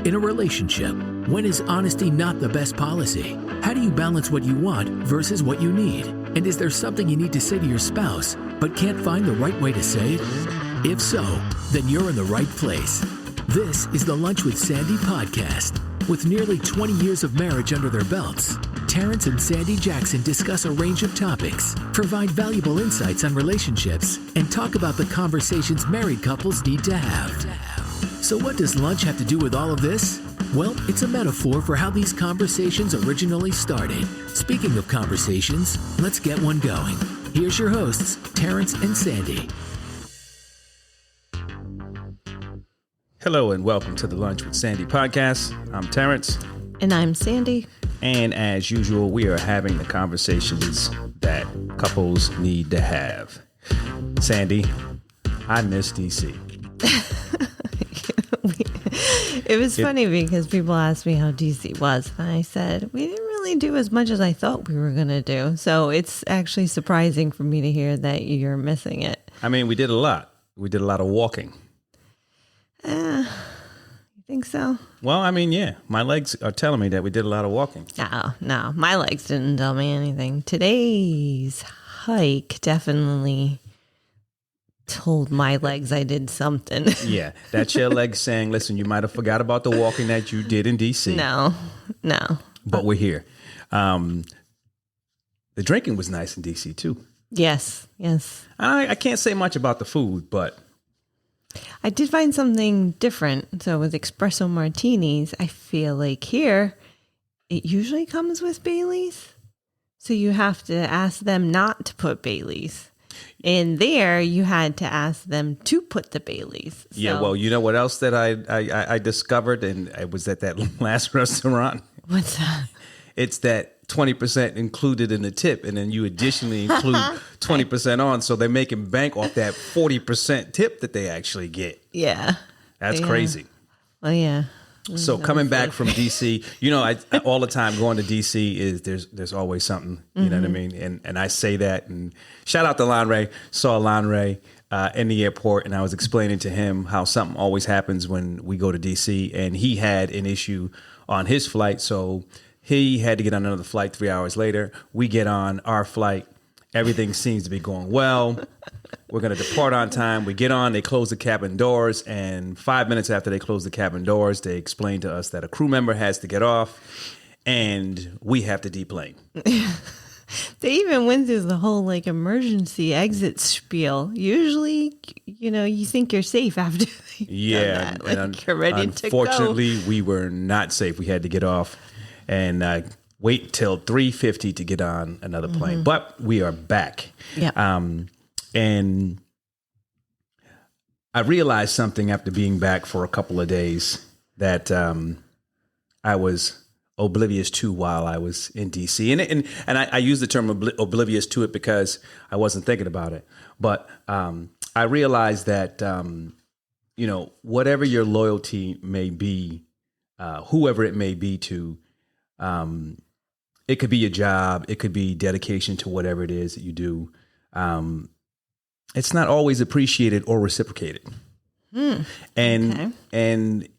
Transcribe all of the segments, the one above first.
In a relationship, when is honesty not the best policy? How do you balance what you want versus what you need? And is there something you need to say to your spouse, but can't find the right way to say it? If so, then you're in the right place. This is the Lunch with Sandy podcast. With nearly 20 years of marriage under their belts, Terrence and Sandy Jackson discuss a range of topics, provide valuable insights on relationships, and talk about the conversations married couples need to have. So what does lunch have to do with all of this? Well, it's a metaphor for how these conversations originally started. Speaking of conversations, let's get one going. Here's your hosts, Terrence and Sandy. Hello and welcome to the Lunch with Sandy podcast. I'm Terrence. And I'm Sandy. And as usual, we are having the conversations that couples need to have. Sandy, I miss DC. It was funny because people asked me how DC was. And I said, we didn't really do as much as I thought we were going to do. So it's actually surprising for me to hear that you're missing it. I mean, we did a lot. We did a lot of walking. You think so? Well, I mean, yeah. My legs are telling me that we did a lot of walking. No. My legs didn't tell me anything. Today's hike definitely told my legs I did something. Yeah, that's your legs saying, listen, you might have forgot about the walking that you did in DC. No. But we're here. The drinking was nice in DC too. Yes. I can't say much about the food, but I did find something different. So with espresso martinis, I feel like here, it usually comes with Baileys. So you have to ask them not to put Baileys. And there, you had to ask them to put the Baileys. So, yeah, well, you know what else that I discovered, and I was at that last restaurant. What's that? It's that 20% included in the tip, and then you additionally include 20% on, so they're making bank off that 40% tip that they actually get. Yeah. That's crazy. Well, yeah. So coming back from DC, you know, I all the time going to DC is there's always something, you know what I mean? And I say that, and shout out to Lon Ray. Saw Lon Ray in the airport, and I was explaining to him how something always happens when we go to DC, and he had an issue on his flight, so he had to get on another flight 3 hours later. We get on our flight. Everything seems to be going well. We're going to depart on time. We get on, they close the cabin doors, and 5 minutes after they close the cabin doors, they explain to us that a crew member has to get off, and we have to deplane. They even went through the whole emergency exit spiel. Usually, you think you're safe after you've done that. And you're ready to go. Unfortunately, we were not safe. We had to get off and wait till 3:50 to get on another plane. But we are back. Yeah. And I realized something after being back for a couple of days that I was oblivious to while I was in DC. And I use the term oblivious to it because I wasn't thinking about it. But I realized that, whatever your loyalty may be, whoever it may be to, it could be your job. It could be dedication to whatever it is that you do. It's not always appreciated or reciprocated. And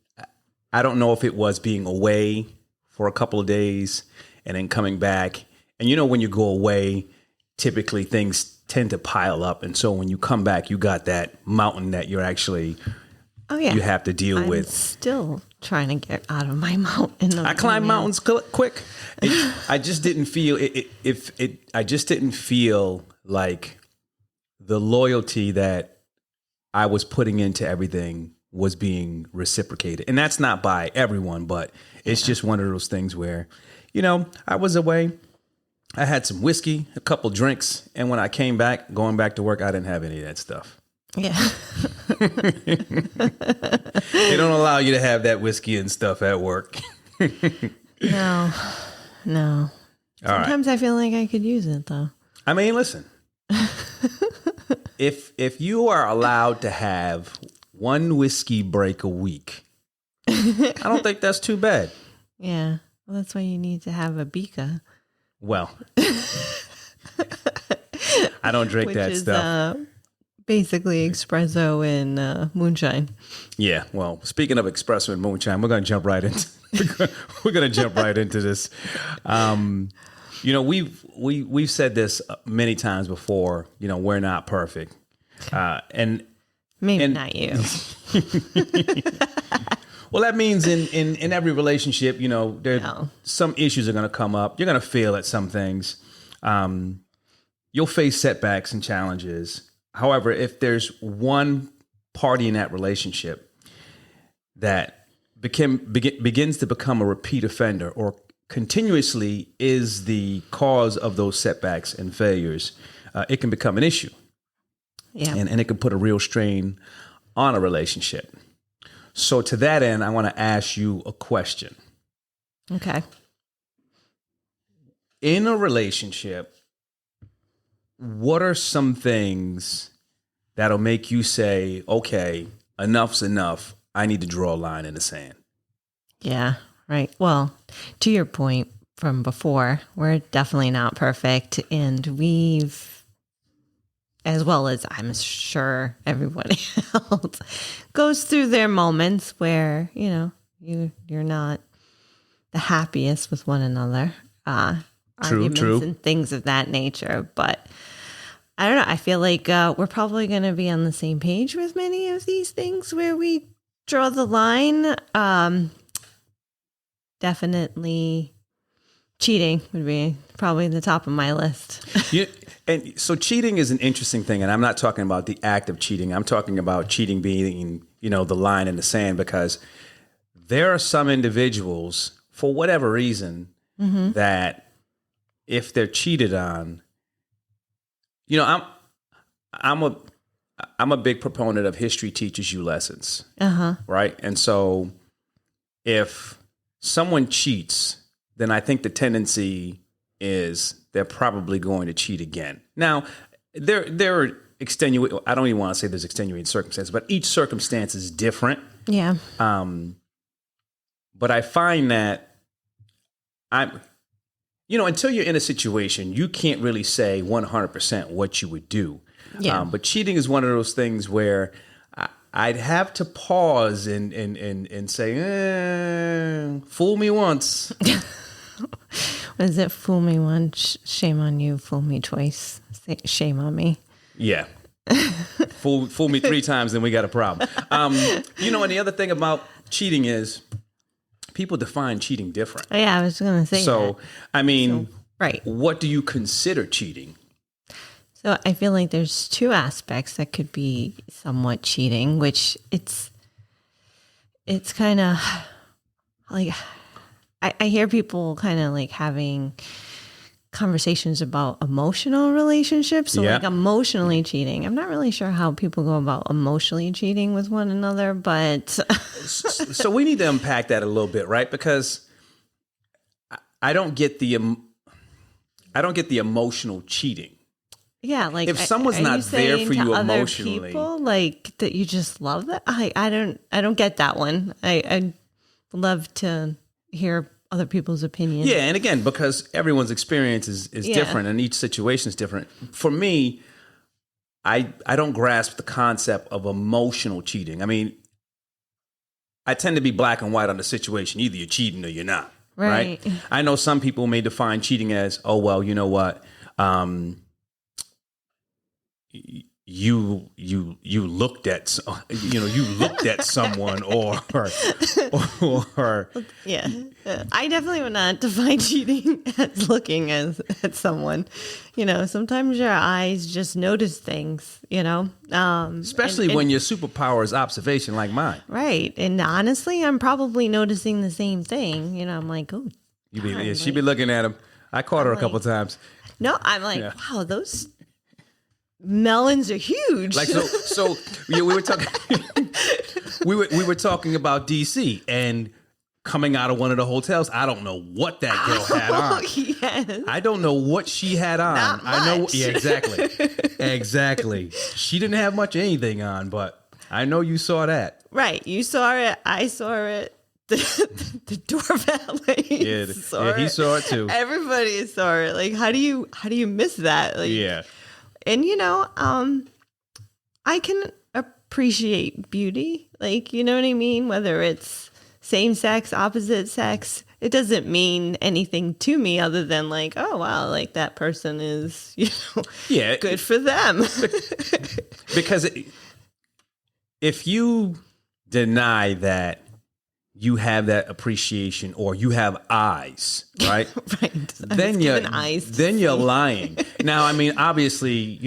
I don't know if it was being away for a couple of days and then coming back. And when you go away, typically things tend to pile up. And so when you come back, you got that mountain that you're actually you have to deal with. I'm still trying to get out of my mountain. I climb mountains quick. I just didn't feel I just didn't feel like the loyalty that I was putting into everything was being reciprocated. And that's not by everyone, but it's just one of those things where, I was away. I had some whiskey, a couple drinks. And when I came back, going back to work, I didn't have any of that stuff. Yeah. They don't allow you to have that whiskey and stuff at work. No. Sometimes I feel like I could use it, though. I mean, listen. If you are allowed to have one whiskey break a week, I don't think that's too bad. Yeah. Well, that's why you need to have a Bika. Well, I don't drink that stuff. basically espresso and moonshine. Yeah. Well, speaking of espresso and moonshine, we're going to jump right into we're going to jump right into this. We've said this many times before. We're not perfect, and Maybe not you. well, that means in every relationship, some issues are going to come up. You're going to fail at some things. You'll face setbacks and challenges. However, if there's one party in that relationship that begins to become a repeat offender or continuously is the cause of those setbacks and failures, it can become an issue. Yeah. And it can put a real strain on a relationship. So to that end, I want to ask you a question. Okay. In a relationship, what are some things that'll make you say, okay, enough's enough. I need to draw a line in the sand? Yeah, right. Well, to your point from before, we're definitely not perfect. And we've, as well as I'm sure everybody else, goes through their moments where, you're not the happiest with one another. Arguments and things of that nature. But I don't know. I feel like we're probably going to be on the same page with many of these things where we draw the line. Definitely cheating would be probably the top of my list. Yeah, and so cheating is an interesting thing. And I'm not talking about the act of cheating. I'm talking about cheating being, the line in the sand, because there are some individuals, for whatever reason, that if they're cheated on, I'm a big proponent of history teaches you lessons, right? And so if someone cheats, then I think the tendency is they're probably going to cheat again. Now, there are extenuating, I don't even want to say there's extenuating circumstances, but each circumstance is different. Yeah. But I find that until you're in a situation, you can't really say 100% what you would do. Yeah. But cheating is one of those things where I'd have to pause and say, fool me once. What is it? Fool me once, shame on you. Fool me twice, shame on me. Yeah. Fool me 3 times, then we got a problem. And the other thing about cheating is people define cheating different. Oh, yeah, I was going to say so, that. Right. What do you consider cheating? So I feel like there's 2 aspects that could be somewhat cheating, which it's kind of like I hear people kind of like having conversations about emotional relationships. So like emotionally cheating. I'm not really sure how people go about emotionally cheating with one another, but so we need to unpack that a little bit, right? Because I don't get the emotional cheating. Yeah, like if someone's not there for you emotionally, people, like that you just love that. I don't get that one. I love to hear other people's opinions. Yeah, and again, because everyone's experience is different and each situation is different. For me, I don't grasp the concept of emotional cheating. I mean, I tend to be black and white on the situation. Either you're cheating or you're not. Right? I know some people may define cheating as, oh, well, you know what? You looked at someone or yeah. I definitely would not define cheating as looking at someone. Sometimes your eyes just notice things, especially when your superpower is observation like mine. Right. And honestly, I'm probably noticing the same thing. I'm like, oh, she'd be looking at him. I caught her a couple times. No, I'm like, wow, those melons are huge. Like so we were talking we were talking about DC and coming out of one of the hotels. I don't know what that girl had on. Yes. I don't know what she had on. Not much. I know exactly. She didn't have much of anything on, but I know you saw that. Right. You saw it. I saw it. The door valet he saw it too. Everybody saw it. Like, how do you miss that? Like, yeah. And I can appreciate beauty. Like, you know what I mean? Whether it's same sex, opposite sex, it doesn't mean anything to me other than like, oh, wow, like that person is, Yeah. good for them. Because if you deny that you have that appreciation or you have eyes, right? Right. Then you're lying. Now, I mean, obviously,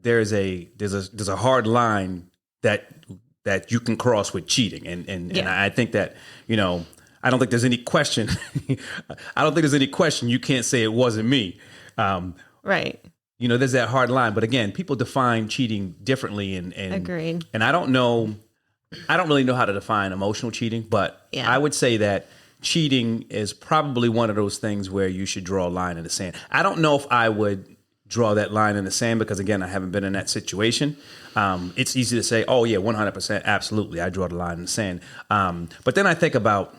there's a hard line that you can cross with cheating, and I think that I don't think there's any question. I don't think there's any question. You can't say it wasn't me. Right. There's that hard line. But again, people define cheating differently, and Agreed. And I don't really know how to define emotional cheating, but I would say that cheating is probably one of those things where you should draw a line in the sand. I don't know if I would draw that line in the sand because, again, I haven't been in that situation. It's easy to say, oh, yeah, 100%, absolutely, I draw the line in the sand. But then I think about,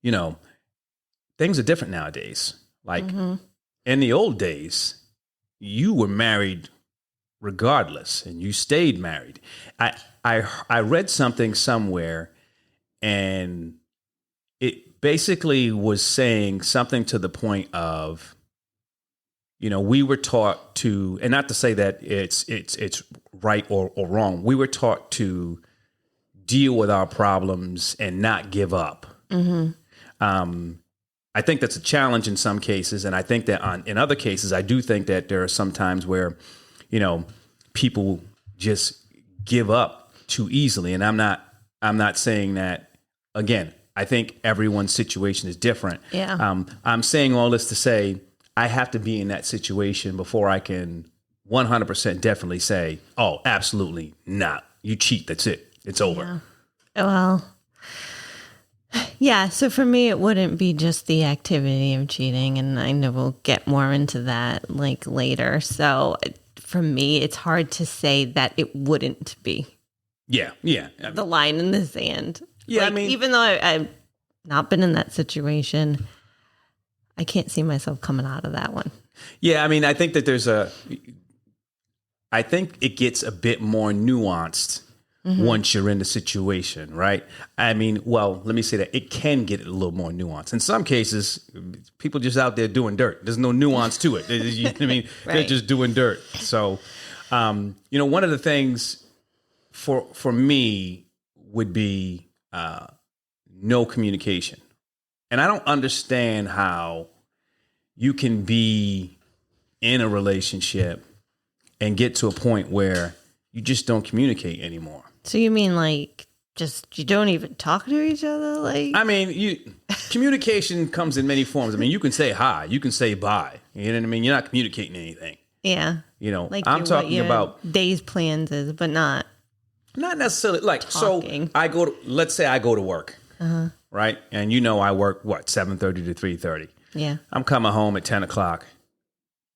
things are different nowadays. Like in the old days, you were married regardless and you stayed married. I read something somewhere, and it basically was saying something to the point of, we were taught to, and not to say that it's right or wrong. We were taught to deal with our problems and not give up. I think that's a challenge in some cases, and I think that in other cases, I do think that there are some times where, people just give up too easily. And I'm not saying that. Again, I think everyone's situation is different. Yeah. I'm saying all this to say I have to be in that situation before I can 100% definitely say, oh, absolutely not. You cheat. That's it. It's over. Yeah. Well, yeah. So for me, it wouldn't be just the activity of cheating. And I know we'll get more into that like later. So for me, it's hard to say that it wouldn't be. Yeah. Yeah. The line in the sand. Yeah. Like, even though I've not been in that situation, I can't see myself coming out of that one. Yeah. I mean, I think that I think it gets a bit more nuanced once you're in the situation, right? I mean, well, let me say that it can get a little more nuanced. In some cases, people just out there doing dirt. There's no nuance to it. You know what I mean? Right. They're just doing dirt. So, one of the things for me would be no communication. And I don't understand how you can be in a relationship and get to a point where you just don't communicate anymore. So you mean like just you don't even talk to each other? Like, I mean, communication comes in many forms. I mean, you can say hi, you can say bye. You know what I mean? You're not communicating anything. Yeah. Like I'm talking about days plans is, but not necessarily like talking. So let's say I go to work, right? And I work 7:30 to 3:30. Yeah. I'm coming home at 10 o'clock.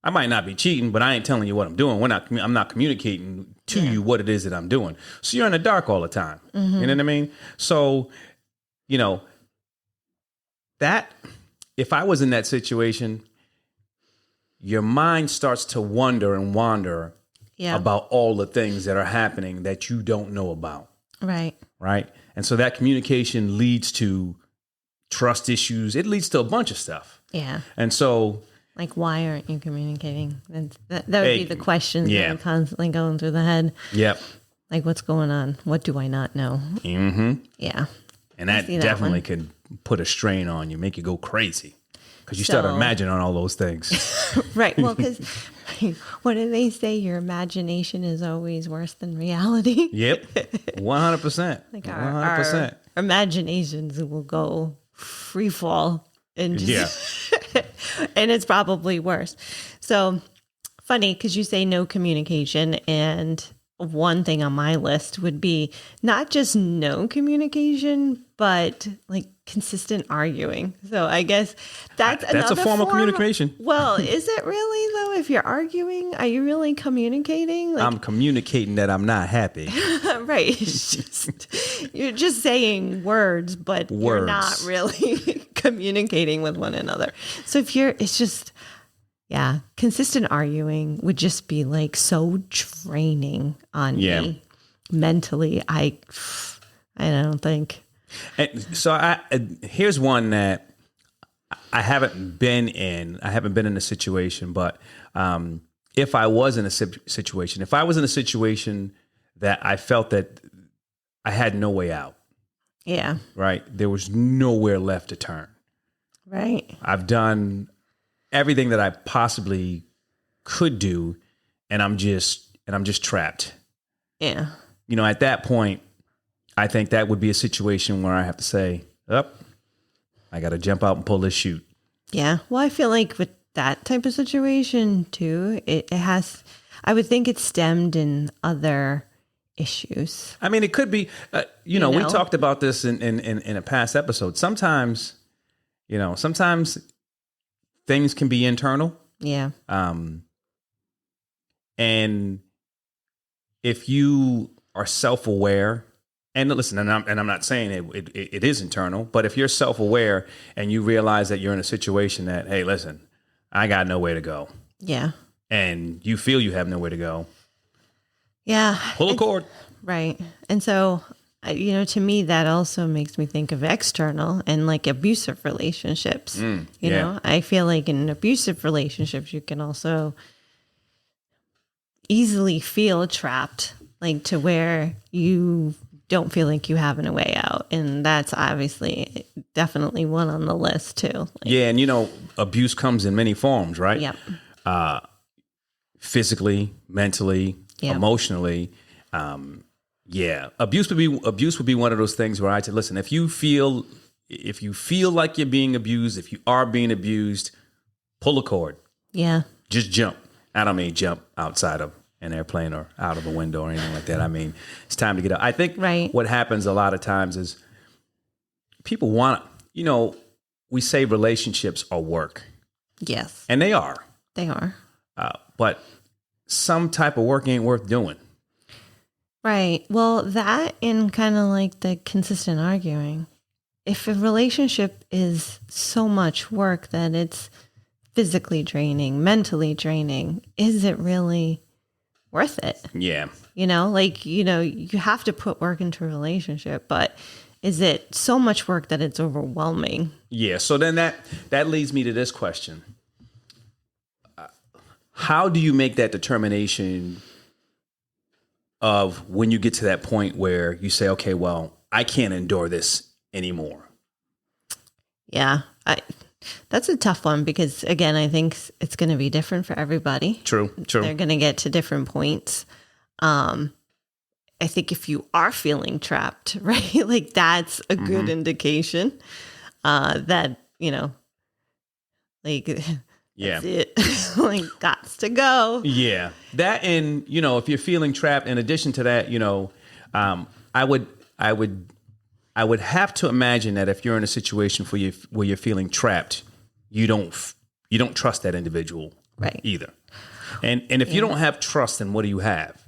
I might not be cheating, but I ain't telling you what I'm doing. I'm not communicating to you what it is that I'm doing. So you're in the dark all the time. You know what I mean? So, that if I was in that situation, your mind starts to wonder and wander about all the things that are happening that you don't know about. Right. Right. And so that communication leads to trust issues. It leads to a bunch of stuff. Yeah. And so, like, why aren't you communicating? That would be the questions that are constantly going through the head. Yep. Like, what's going on? What do I not know? Mm-hmm. Yeah. And that definitely can put a strain on you, make you go crazy. Because you start imagining all those things. Right. Well, because what do they say? Your imagination is always worse than reality. Yep. 100%. Like 100%. Our imaginations will go free fall. And just and it's probably worse. So funny because you say no communication, and one thing on my list would be not just no communication, but like consistent arguing. So I guess that's a form of communication. Well, is it really though? If you're arguing, are you really communicating? Like, I'm communicating that I'm not happy. Right. It's just, you're just saying words, but you're not really communicating with one another. So it's just, Yeah. Consistent arguing would just be like so draining on me mentally. I don't think. And so here's one that I haven't been in. I haven't been in a situation, but if I was in a situation, if I was in a situation that I felt that I had no way out, Yeah. right? There was nowhere left to turn. Right. I've done everything that I possibly could do, and I'm just trapped. Yeah. You know, at that point, I think that would be a situation where I have to say, I got to jump out and pull this chute. Yeah. Well, I feel like with that type of situation too, it has, I would think it's stemmed in other issues. I mean, it could be, we talked about this in a past episode. Sometimes things can be internal. Yeah. And if you are self-aware, and listen, and I'm not saying it is internal, but if you're self-aware and you realize that you're in a situation that, hey, listen, I got nowhere to go. Yeah. And you feel you have nowhere to go. Yeah. Pull a cord. Right. And so, to me, that also makes me think of external and like abusive relationships. You know, I feel like in abusive relationships, you can also easily feel trapped, like to where you don't feel like you have a way out. And that's obviously definitely one on the list too. And abuse comes in many forms, right? Yep. Physically, mentally, emotionally. Abuse would be one of those things where I say, listen, if you feel like you're being abused, if you are being abused, pull a cord. Yeah. Just jump. I don't mean jump outside of an airplane or out of a window or anything like that. I mean, it's time to get out. I think what happens a lot of times is people want, we say relationships are work. Yes. And they are. They are. But some type of work ain't worth doing. Right. Well, that and kind of like the consistent arguing. If a relationship is so much work that it's physically draining, mentally draining, is it really worth it? Yeah. You have to put work into a relationship, but is it so much work that it's overwhelming? Yeah. So then that leads me to this question. How do you make that determination of when you get to that point where you say, okay, well, I can't endure this anymore? Yeah. That's a tough one because, again, I think it's going to be different for everybody. True. They're going to get to different points. I think if you are feeling trapped, right, like that's a good indication that, like, that's it. Like, gots to go. Yeah. That, and, if you're feeling trapped, in addition to that, I would have to imagine that if you're in a situation where you're feeling trapped, you don't trust that individual either. And if you don't have trust, then what do you have?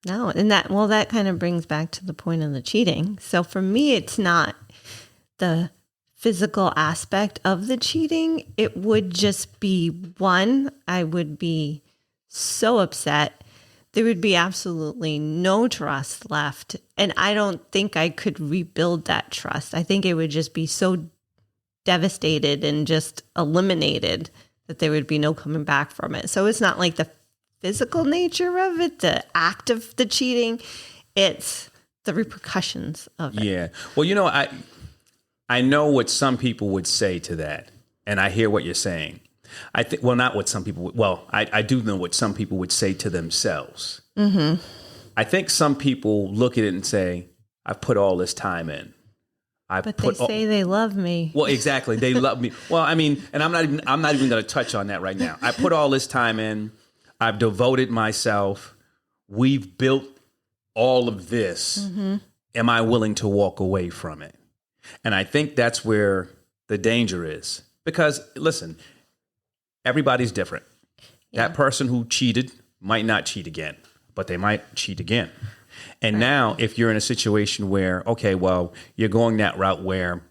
No. And that kind of brings back to the point of the cheating. So for me, it's not the physical aspect of the cheating. It would just be one, I would be so upset. There would be absolutely no trust left. And I don't think I could rebuild that trust. I think it would just be so devastated and just eliminated that there would be no coming back from it. So it's not like the physical nature of it, the act of the cheating. It's the repercussions of it. Yeah. Well, I know what some people would say to that. And I hear what you're saying. I think, well, not what some people would, well, I do know what some people would say to themselves. Mm-hmm. I think some people look at it and say, I've put all this time in. But they say they love me. Well, exactly. They love me. Well, I mean, and I'm not even going to touch on that right now. I put all this time in. I've devoted myself. We've built all of this. Mm-hmm. Am I willing to walk away from it? And I think that's where the danger is. Because, listen, everybody's different. Yeah. That person who cheated might not cheat again, but they might cheat again. And now if you're in a situation where, okay, well, you're going that route where,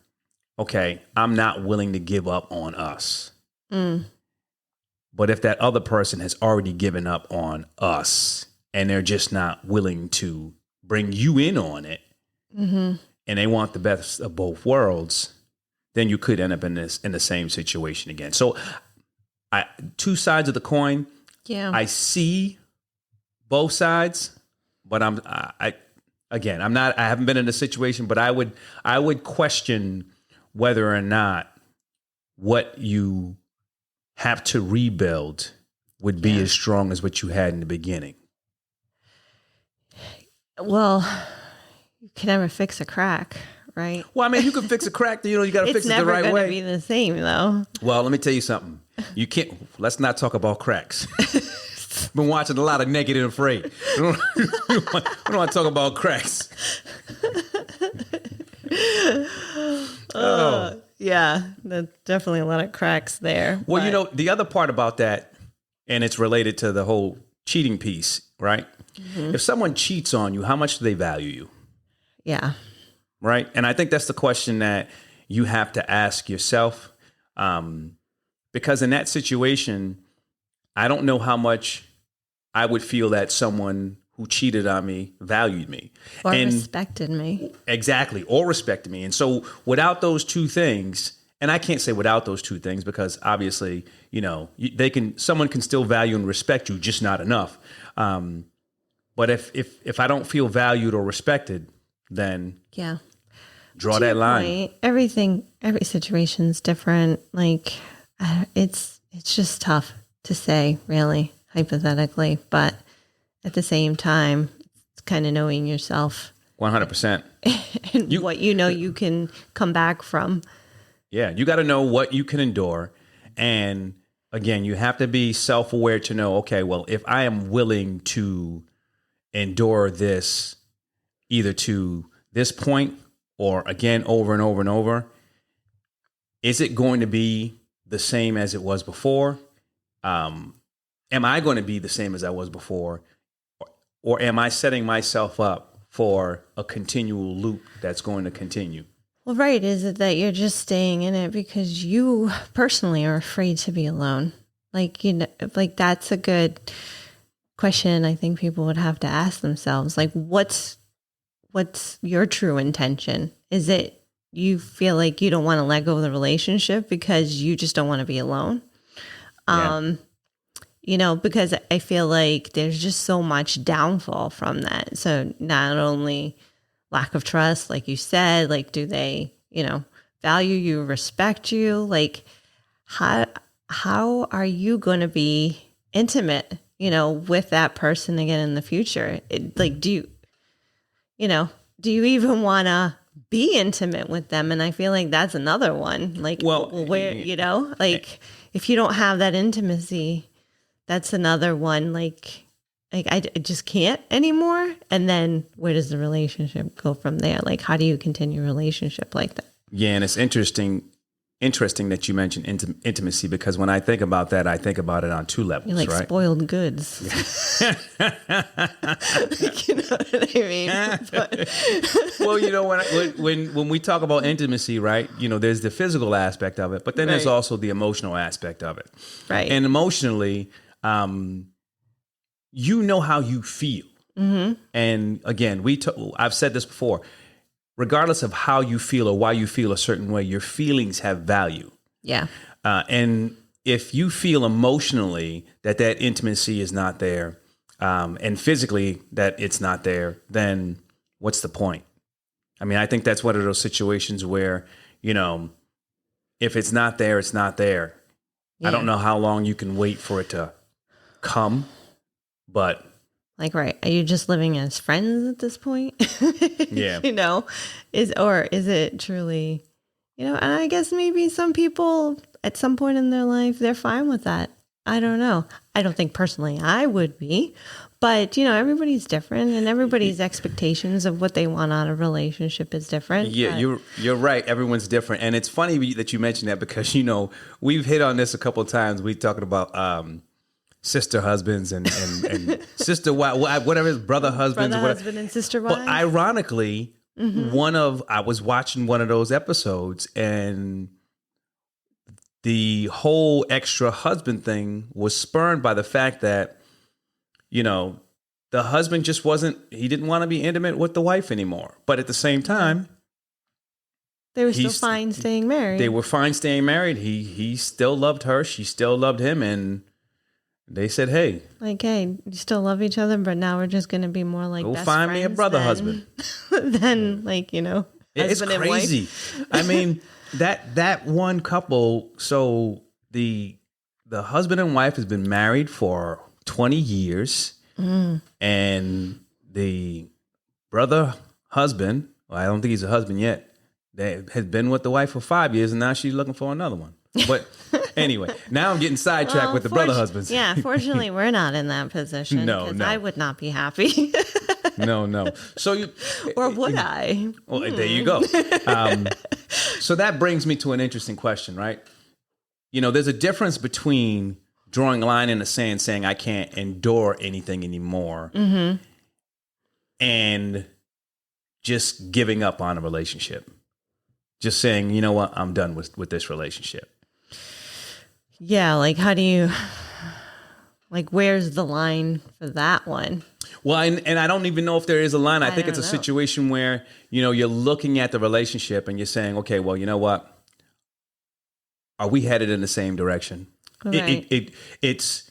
okay, I'm not willing to give up on us. Mm. But if that other person has already given up on us and they're just not willing to bring you in on it, and they want the best of both worlds, then you could end up in the same situation again. So, two sides of the coin. Yeah. I see both sides, but I haven't been in a situation, but I would question whether or not what you have to rebuild would be as strong as what you had in the beginning. Well, you can never fix a crack, right? Well, I mean, you can fix a crack, you got to fix it the right way. It's never going to be the same, though. Well, let me tell you something. You can't. Let's not talk about cracks. Been watching a lot of Naked and Afraid. We don't want to talk about cracks. Yeah, there's definitely a lot of cracks there. Well, the other part about that, and it's related to the whole cheating piece, right? If someone cheats on you, how much do they value you? Yeah. Right. And I think that's the question that you have to ask yourself. Because in that situation, I don't know how much I would feel that someone who cheated on me valued me. Or respected me. Exactly. Or respected me. And so without those two things, and I can't say without those two things because obviously, someone can still value and respect you, just not enough. But if I don't feel valued or respected, then draw that line. Every situation's different. Like it's just tough to say, really, hypothetically, but at the same time, it's kind of knowing yourself 100%. and what you can come back from. Yeah, you got to know what you can endure. And again, you have to be self-aware to know, okay, well, if I am willing to endure this either to this point or again over and over and over, is it going to be the same as it was before? Am I going to be the same as I was before? Or am I setting myself up for a continual loop that's going to continue? Well, right. Is it that you're just staying in it because you personally are afraid to be alone? Like, that's a good question I think people would have to ask themselves. Like, what's your true intention? Is it you feel like you don't want to let go of the relationship because you just don't want to be alone? Because I feel like there's just so much downfall from that. So not only lack of trust, like you said, like, do they, value you, respect you? Like, how are you going to be intimate, with that person again in the future? Do you even want to be intimate with them? And I feel like that's another one. Like, if you don't have that intimacy, that's another one. Like I just can't anymore. And then where does the relationship go from there? Like, how do you continue a relationship like that? Yeah. And it's interesting that you mentioned intimacy, because when I think about that, I think about it on two levels. You're like right? Spoiled goods. You know what I mean? But well, when we talk about intimacy, right? There's the physical aspect of it, but then there's also the emotional aspect of it. Right. And emotionally, how you feel. Mm-hmm. And again, I've said this before. Regardless of how you feel or why you feel a certain way, your feelings have value. Yeah. And if you feel emotionally that intimacy is not there, and physically that it's not there, then what's the point? I mean, I think that's one of those situations where, if it's not there, it's not there. Yeah. I don't know how long you can wait for it to come, but... Like, right. Are you just living as friends at this point? Yeah. Is it truly, and I guess maybe some people at some point in their life, they're fine with that. I don't know. I don't think personally I would be, but everybody's different and everybody's expectations of what they want out of a relationship is different. Yeah, you're right. Everyone's different. And it's funny that you mentioned that because, we've hit on this a couple of times. We talking about, sister husbands and sister wife, whatever it is, brother husbands, husband and sister wives. But ironically, I was watching one of those episodes, and the whole extra husband thing was spurned by the fact that, you know, the husband just he didn't want to be intimate with the wife anymore. But at the same time, They were still fine staying married. they were fine staying married. He still loved her. She still loved him. And they said, hey, like, hey, you still love each other, but now we're just going to be more like go best find me a friends brother than- husband. than like, you know, It's husband and wife. crazy. I mean, that one couple, so the husband and wife has been married for 20 years. And the brother husband, well, I don't think he's a husband yet, they has been with the wife for 5 years, and now she's looking for another one. But anyway, now I'm getting sidetracked Well, with the brother husbands. Yeah, fortunately, we're not in that position. No, 'cause no. I would not be happy. No. So Or would I? well, there you go. So that brings me to an interesting question, right? You know, there's a difference between drawing a line in the sand saying I can't endure anything anymore and just giving up on a relationship. Just saying, you know what, I'm done with this relationship. Yeah, like how do you, like where's the line for that one? Well, and I don't even know if there is a line. I think it's a don't know. situation where, you know, you're looking at the relationship and you're saying, okay, well, you know what? Are we headed in the same direction? Right. It's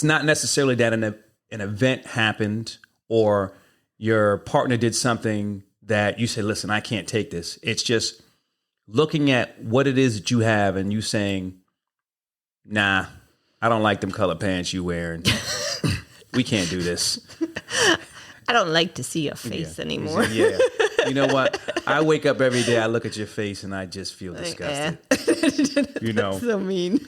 not necessarily that an event happened or your partner did something that you say, listen, I can't take this. It's just looking at what it is that you have and you saying, nah, I don't like them color pants you wearing. We can't do this. I don't like to see your face anymore. Yeah. You know what? I wake up every day, I look at your face and I just feel disgusted. You know? So mean.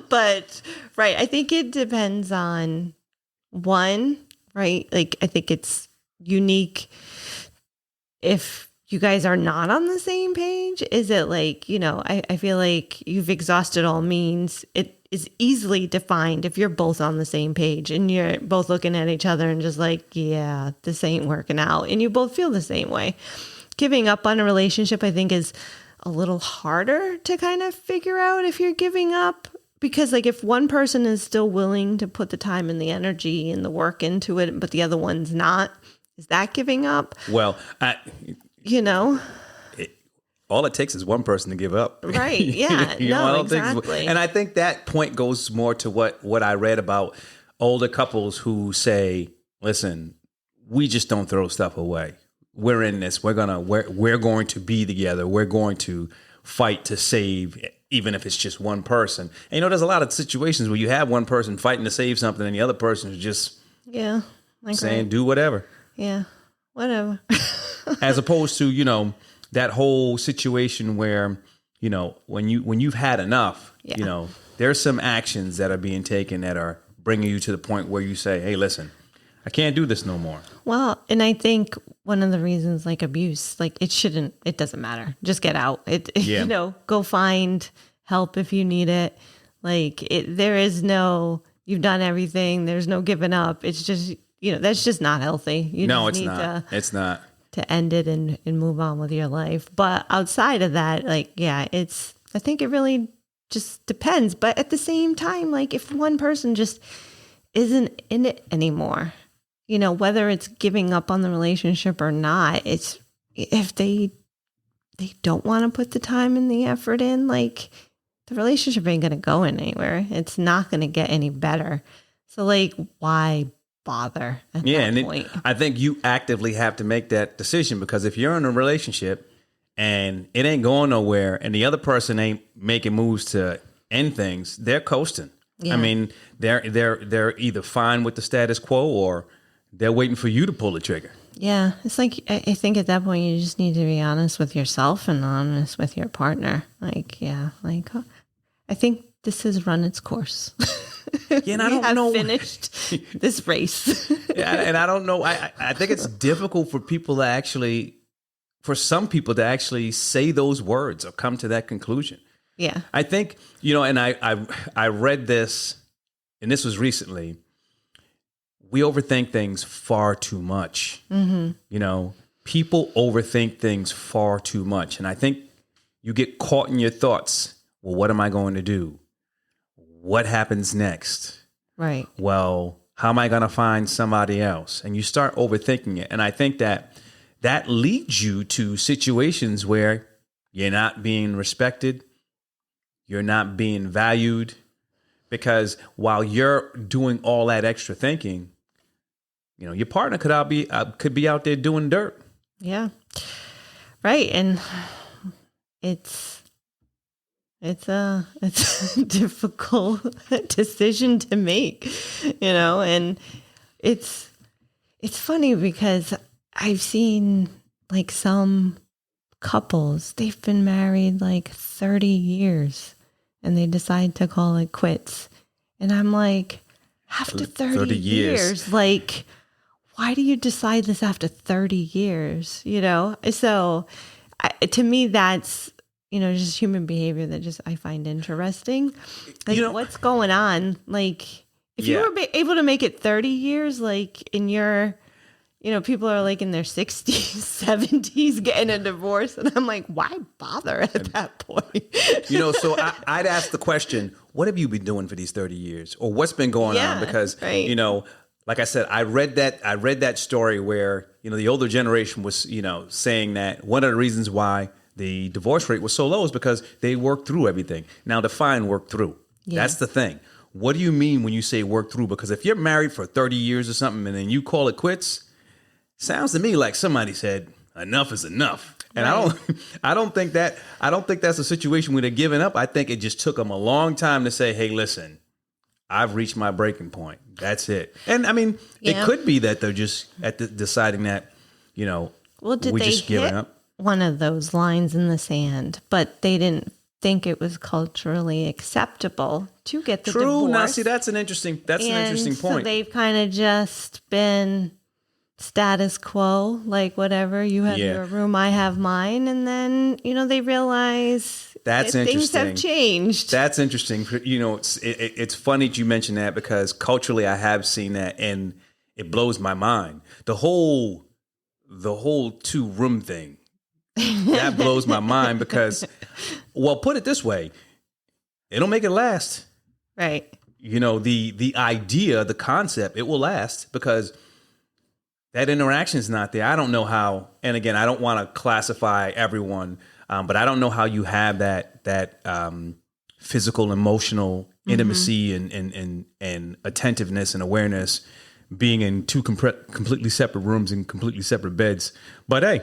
But, right, I think it depends on one, right? Like, I think it's unique if you guys are not on the same page. Is it like, you know, I feel like you've exhausted all means. It is easily defined if you're both on the same page and you're both looking at each other and just like, yeah, this ain't working out. And you both feel the same way. Giving up on a relationship, I think, is a little harder to kind of figure out if you're giving up. Because like if one person is still willing to put the time and the energy and the work into it, but the other one's not, is that giving up? Well, You know? all it takes is one person to give up. Right. Yeah. No, exactly. And I think that point goes more to what I read about older couples who say, listen, we just don't throw stuff away. We're in this. We're going to be together. We're going to fight to save, even if it's just one person. And you know, there's a lot of situations where you have one person fighting to save something and the other person is just Yeah. Like saying, do whatever. Yeah. Whatever. As opposed to, you know, that whole situation where, you know, when you've had enough, you know, there's some actions that are being taken that are bringing you to the point where you say, hey, listen, I can't do this no more. Well, and I think one of the reasons, like abuse, like it doesn't matter. Just get out. You know, go find help if you need it. Like there is no, you've done everything. There's no giving up. It's just, you know, that's just not healthy. It's not. To end it and move on with your life. But outside of that, like, yeah, I think it really just depends. But at the same time, like if one person just isn't in it anymore, you know, whether it's giving up on the relationship or not, it's if they don't want to put the time and the effort in, like the relationship ain't going to go anywhere. It's not going to get any better. So like, why bother at that point? I think you actively have to make that decision, because if you're in a relationship and it ain't going nowhere and the other person ain't making moves to end things, they're coasting. Yeah. I mean, they're either fine with the status quo or they're waiting for you to pull the trigger. Yeah, it's like I think at that point you just need to be honest with yourself and honest with your partner. Like, yeah, like I think this has run its course. Yeah, and I don't know. Finished this race. Yeah, and I don't know. I think it's difficult for people to actually, for some people to actually say those words or come to that conclusion. Yeah, I think, you know, and I read this, and this was recently. We overthink things far too much. Mm-hmm. You know, people overthink things far too much, and I think you get caught in your thoughts well, what am I going to do? What happens next? Right. Well, how am I going to find somebody else? And you start overthinking it. And I think that leads you to situations where you're not being respected, you're not being valued, because while you're doing all that extra thinking, your partner could be out there doing dirt. Yeah. Right. And it's a difficult decision to make, and it's funny because I've seen like some couples, they've been married like 30 years and they decide to call it quits. And I'm like, after 30 years, like, why do you decide this after 30 years? So to me, that's, just human behavior that I find interesting. Like, what's going on? Like, if you were able to make it 30 years, like in your, people are like in their 60s, 70s getting a divorce. And I'm like, why bother at that point? So I'd ask the question, what have you been doing for these 30 years? Or what's been going on? Because, right. Like I said, I read that story where, the older generation was, saying that one of the reasons why the divorce rate was so low is because they worked through everything. Now define work through. Yeah. That's the thing. What do you mean when you say work through? Because if you're married for 30 years or something and then you call it quits, sounds to me like somebody said enough is enough. And right. I don't think that's a situation where they're giving up. I think it just took them a long time to say, hey, listen, I've reached my breaking point. That's it. And I mean, it could be that they're just deciding that, well, did we're they just giving up. One of those lines in the sand, but they didn't think it was culturally acceptable to get the divorce. True. Now, see, that's an interesting point. So they've kind of just been status quo, like whatever. You have your room, I have mine, and then they realize that's things have changed. That's interesting. It's funny that you mentioned that because culturally, I have seen that, and it blows my mind. The whole 2-room thing. That blows my mind because, well, put it this way, it'll make it last. Right. The idea, the concept, it will last because that interaction is not there. I don't know how, and again, I don't want to classify everyone, but I don't know how you have that physical, emotional intimacy and attentiveness and awareness being in two completely separate rooms and completely separate beds. But hey,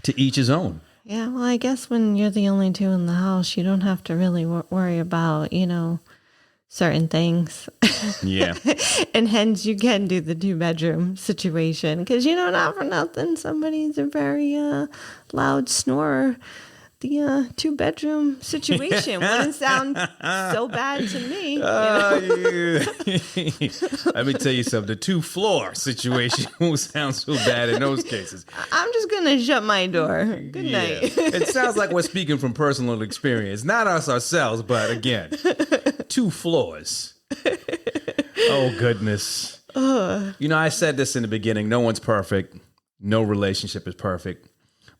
to each his own. Yeah, well, I guess when you're the only two in the house, you don't have to really worry about, certain things. Yeah. And hence you can do the 2-bedroom situation because, not for nothing, somebody's a very loud snorer. The 2-bedroom situation wouldn't sound so bad to me. Let me tell you something. The 2-floor situation won't sound so bad in those cases. I'm just going to shut my door. Good night. It sounds like we're speaking from personal experience. Not us ourselves, but again, 2 floors. Oh, goodness. I said this in the beginning. No one's perfect. No relationship is perfect.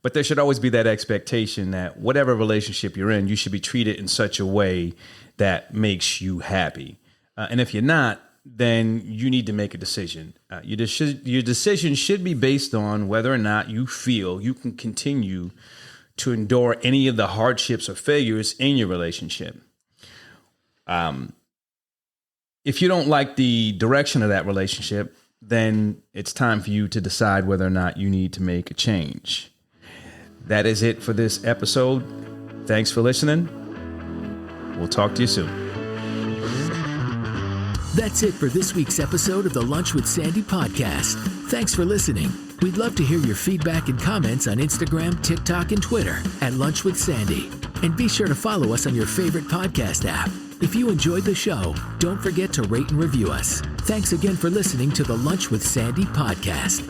But there should always be that expectation that whatever relationship you're in, you should be treated in such a way that makes you happy. And if you're not, then you need to make a decision. Your decision should be based on whether or not you feel you can continue to endure any of the hardships or failures in your relationship. If you don't like the direction of that relationship, then it's time for you to decide whether or not you need to make a change. That is it for this episode. Thanks for listening. We'll talk to you soon. That's it for this week's episode of the Lunch with Sandy podcast. Thanks for listening. We'd love to hear your feedback and comments on Instagram, TikTok, and Twitter at Lunch with Sandy. And be sure to follow us on your favorite podcast app. If you enjoyed the show, don't forget to rate and review us. Thanks again for listening to the Lunch with Sandy podcast.